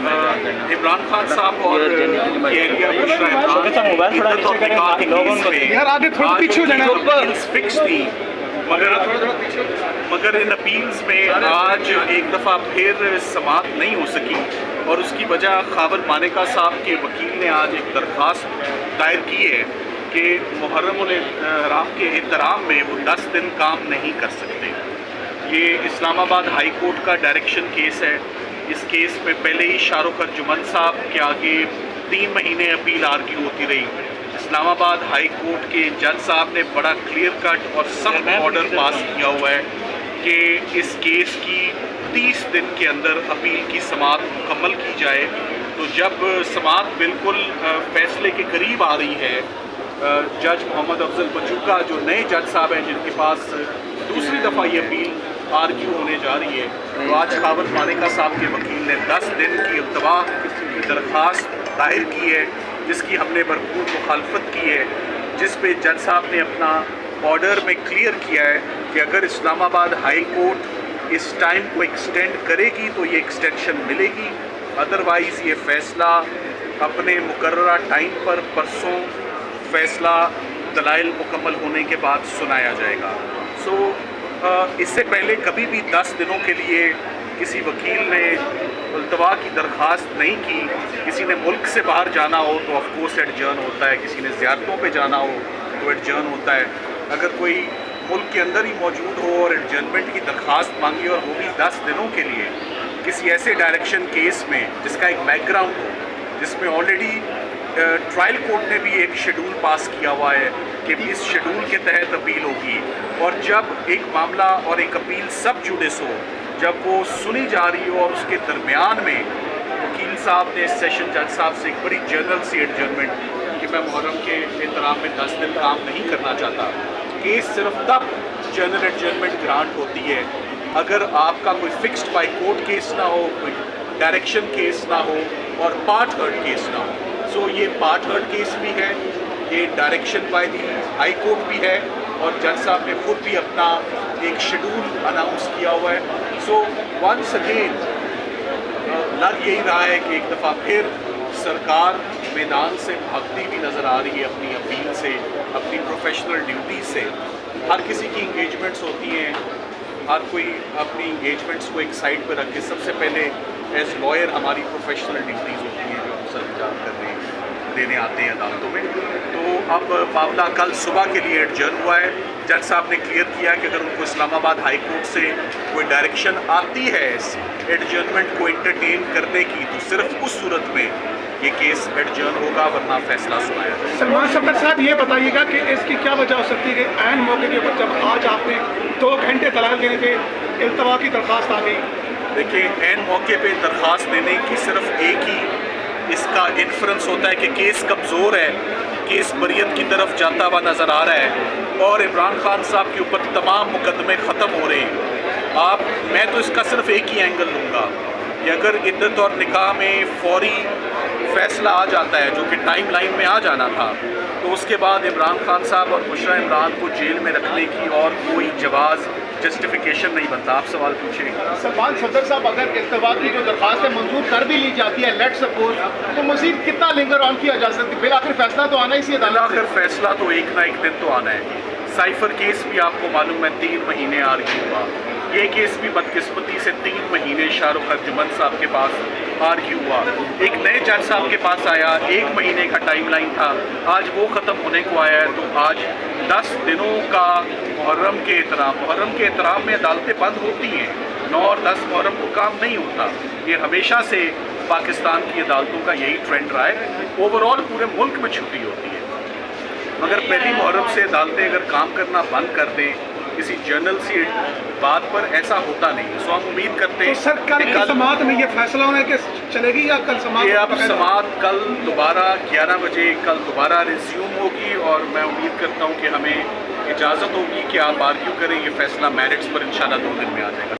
عمران خان صاحب اور area fix تھی، مگر ان اپیلز میں آج ایک دفعہ پھر سماعت نہیں ہو سکی، اور اس کی وجہ خاور مانیکا صاحب کے وکیل نے آج ایک درخواست دائر کی ہے کہ محرم الحرام کے احترام میں وہ 10 دن کام نہیں کر سکتے۔ یہ اسلام آباد ہائی کورٹ کا ڈائریکشن کیس ہے۔ اس کیس میں پہلے ہی شاہ رخ ارجمن صاحب کے آگے 3 مہینے اپیل آرگیو ہوتی رہی۔ اسلام آباد ہائی کورٹ کے جج صاحب نے بڑا کلیئر کٹ اور سخت آرڈر پاس کیا ہوا ہے کہ اس کیس کی 30 دن کے اندر اپیل کی سماعت مکمل کی جائے۔ تو جب سماعت بالکل فیصلے کے قریب آ رہی ہے، جج محمد افضل بچوکا جو نئے جج صاحب ہیں جن کے پاس دوسری دفعہ یہ اپیل آرگیو ہونے جا رہی ہے، تو آج خاور مانیکا صاحب کے وکیل نے 10 دن کی التوا کی درخواست دائر کی ہے، جس کی ہم نے بھرپور مخالفت کی ہے، جس پہ جج صاحب نے اپنا آرڈر میں کلیئر کیا ہے کہ اگر اسلام آباد ہائی کورٹ اس ٹائم کو ایکسٹینڈ کرے گی تو یہ ایکسٹینشن ملے گی، ادروائز یہ فیصلہ اپنے مقررہ ٹائم پر پرسوں فیصلہ دلائل مکمل ہونے کے بعد سنایا جائے گا۔ اس سے پہلے کبھی بھی 10 دنوں کے لیے کسی وکیل نے التوا کی درخواست نہیں کی۔ کسی نے ملک سے باہر جانا ہو تو آف کورس ایڈجرن ہوتا ہے، کسی نے زیارتوں پہ جانا ہو تو ایڈجرن ہوتا ہے۔ اگر کوئی ملک کے اندر ہی موجود ہو اور ایڈجرنمنٹ کی درخواست مانگی اور وہ بھی 10 دنوں کے لیے کسی ایسے ڈائریکشن کیس میں جس کا ایک بیک گراؤنڈ ہو، جس میں آلریڈی ٹرائل کورٹ نے بھی ایک شیڈول پاس کیا ہوا ہے کہ اس شیڈول کے تحت اپیل ہوگی، اور جب ایک معاملہ اور ایک اپیل سب جوڈس ہو، جب وہ سنی جا رہی ہو اور اس کے درمیان میں وکیل صاحب نے سیشن جج صاحب سے ایک بڑی جنرل سی ایڈجرنمنٹ کہ میں محرم کے احترام میں 10 دن کام نہیں کرنا چاہتا۔ کیس صرف تب جنرل ایڈجرنمنٹ گرانٹ ہوتی ہے اگر آپ کا کوئی فکسڈ بائی کورٹ کیس نہ ہو، کوئی ڈائریکشن کیس نہ ہو اور پارٹ ہرڈ کیس نہ ہو۔ یہ پارٹ ہرڈ کیس بھی ہے، یہ direction by the high court بھی ہے، اور جج صاحب نے خود بھی اپنا ایک شیڈول اناؤنس کیا ہوا ہے۔ ونس اگین لگ یہی رہا ہے کہ ایک دفعہ پھر سرکار میدان سے بھاگتی بھی نظر آ رہی ہے اپنی اپیل سے، اپنی پروفیشنل ڈیوٹی سے۔ ہر کسی کی انگیجمنٹس ہوتی ہیں، ہر کوئی اپنی انگیجمنٹس کو ایک سائڈ پہ رکھ کے سب سے پہلے ایز لائر ہماری پروفیشنل ڈیوٹیز ہوتی ہیں جو ہم سر انجام دینے آتے ہیں عدالتوں میں۔ تو اب معاملہ کل صبح کے لیے ایڈجرن ہوا ہے۔ جج صاحب نے کلیئر کیا کہ اگر ان کو اسلام آباد ہائی کورٹ سے کوئی ڈائریکشن آتی ہے اس ایڈجرنمنٹ کو انٹرٹین کرنے کی، تو صرف اس صورت میں یہ کیس ایڈجرن ہوگا، ورنہ فیصلہ سنایا جائے گا۔ سلمان صفدر صاحب یہ بتائیے گا کہ اس کی کیا وجہ ہو سکتی ہے کہ عین موقع کے اوپر جب آج آپ نے 2 گھنٹے دلائل دینے پہ التوا کی درخواست آ گئی؟ دیکھیں، عین موقع پہ درخواست دینے کی صرف ایک ہی اس کا انفرنس ہوتا ہے کہ کیس کمزور ہے، کیس بریت کی طرف جاتا ہوا نظر آ رہا ہے، اور عمران خان صاحب کے اوپر تمام مقدمے ختم ہو رہے ہیں۔ میں تو اس کا صرف ایک ہی اینگل لوں گا کہ اگر عدت اور نکاح میں فوری فیصلہ آ جاتا ہے جو کہ ٹائم لائن میں آ جانا تھا، تو اس کے بعد عمران خان صاحب اور بشرا عمران کو جیل میں رکھنے کی اور کوئی جواز جسٹیفیکیشن نہیں بنتا۔ آپ سوال پوچھیں۔ سلمان صفدر صاحب، اگر التوا کی جو درخواست ہے منظور کر بھی لی جاتی ہے لیٹ سپوز، تو مزید کتنا لنگر آن کیا جا سکتا ہے؟ بالآخر فیصلہ تو آنا ہی سی عدالت سے۔ بالآخر فیصلہ تو ایک نہ ایک دن تو آنا ہے۔ سائفر کیس بھی آپ کو معلوم ہے 3 مہینے آرگیو ہوا، یہ کیس بھی بدقسمتی سے 3 مہینے شاہ رخ ارجمن صاحب کے پاس آرگیو ہوا۔ ایک نئے جج صاحب کے پاس آیا، 1 مہینے کا ٹائم لائن تھا، آج وہ ختم ہونے کو آیا ہے۔ تو آج 10 دنوں کا محرم کے احترام میں عدالتیں بند ہوتی ہیں، 9 اور 10 محرم کو کام نہیں ہوتا۔ یہ ہمیشہ سے پاکستان کی عدالتوں کا یہی ٹرینڈ رہا ہے۔ اوورآل پورے ملک میں چھٹی ہوتی ہے، مگر پہلی محرم سے عدالتیں اگر کام کرنا بند کر دیں کسی جنرل سی بات پر، ایسا ہوتا نہیں۔ ہم امید کرتے ہیں سر کل سماعت میں یہ فیصلہ ہونے کے چلے گی یا کل سماعت؟ یہ اب سماعت کل دوبارہ 11 بجے کل دوبارہ ریزیوم ہوگی، اور میں امید کرتا ہوں کہ ہمیں اجازت ہوگی کہ آپ آرگیو کریں۔ یہ فیصلہ میرٹس پر انشاءاللہ 2 دن میں آ جائے گا۔